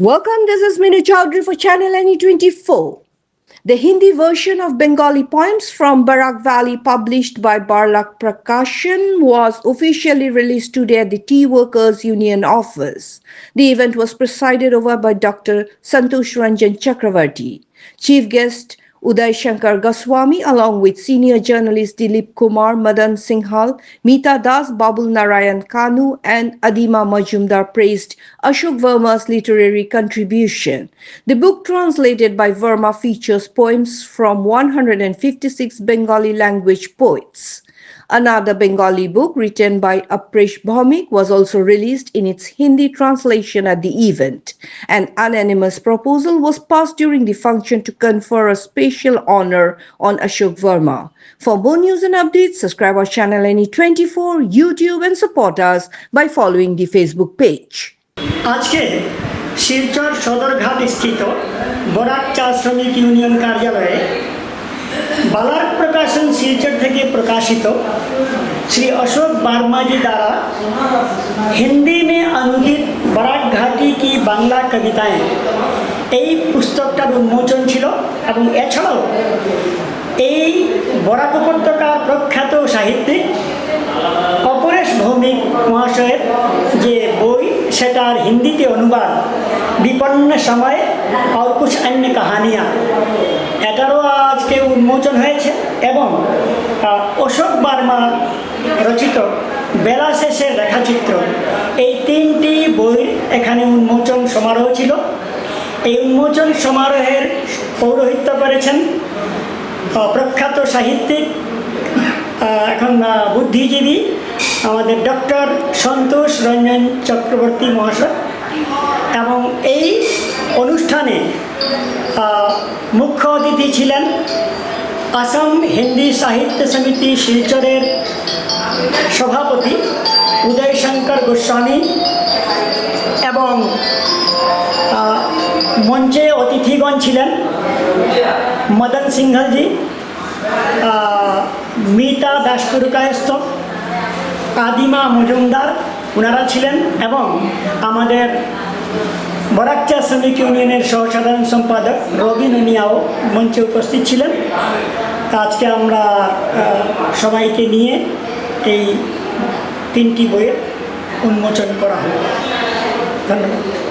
Welcome, this is Minu Chaudhary for Channel NE24. The Hindi version of Bengali poems from Barak Valley, published by Barlak Prakashan, was officially released today at the Tea Workers Union office. The event was presided over by Dr. Santosh Ranjan Chakravarti. Chief guest Uday Shankar Goswami, along with senior journalists Dilip Kumar, Madan Singhal, Meeta Das, Babul Narayan Kanu, and Adima Majumdar praised Ashok Verma's literary contribution. The book, translated by Verma, features poems from 156 Bengali language poets. Another Bengali book written by Apresh Bhaumik was also released in its Hindi translation at the event. An unanimous proposal was passed during the function to confer a special honor on Ashok Verma. For more news and updates, subscribe our channel NE24, YouTube, and support us by following the Facebook page. আজকে শিলচর সদরঘাট স্থিত বরাক চা শ্রমিক union কার্যালয়ে बालक प्रकाशन शिलचर থেকে प्रकाशित श्री अशोक वर्मा जी द्वारा हिंदी में अनुदित बराक घाटी की बांग्ला कविताएं এই পুস্তকটার উন্মোচন ছিল এবং এছাড়াও এই বরাক উপত্যকার প্রখ্যাত সাহিত্যিক অপরেশ ভৌমিক মহাশয়ের যে বই সেটার হিন্দিতে অনুবাদ विपन्न समय और कुछ अन्य कहानियाँ এটারও আজকে উন্মোচন হয়েছে এবং অশোক বর্মা রচিত বেলা শেষের রেখাচিত্র এই তিনটি বই এখানে উন্মোচন সমারোহ ছিল। এই উন্মোচন সমারোহের পৌরোহিত্য করেছেন প্রখ্যাত সাহিত্যিক এখন বুদ্ধিজীবী আমাদের ডক্টর সন্তোষ রঞ্জন চক্রবর্তী মহাশয় এবং এই অনুষ্ঠানে মুখ্য অতিথি ছিলেন আসাম হিন্দি সাহিত্য সমিতি শিলচরের সভাপতি উদয় শঙ্কর গোস্বামী এবং মঞ্চে অতিথিগণ ছিলেন মদন সিংহলজি, মিতা দাসপুরকায়স্থ, আদিমা মজুমদার ওনারা ছিলেন এবং আমাদের বরাক চা শ্রমিক ইউনিয়নের সহসাধারণ সম্পাদক রবিন মিয়াও মঞ্চে উপস্থিত ছিলেন। আজকে আমরা সবাইকে নিয়ে এই তিনটি বইয়ের উন্মোচন করা হয়। ধন্যবাদ।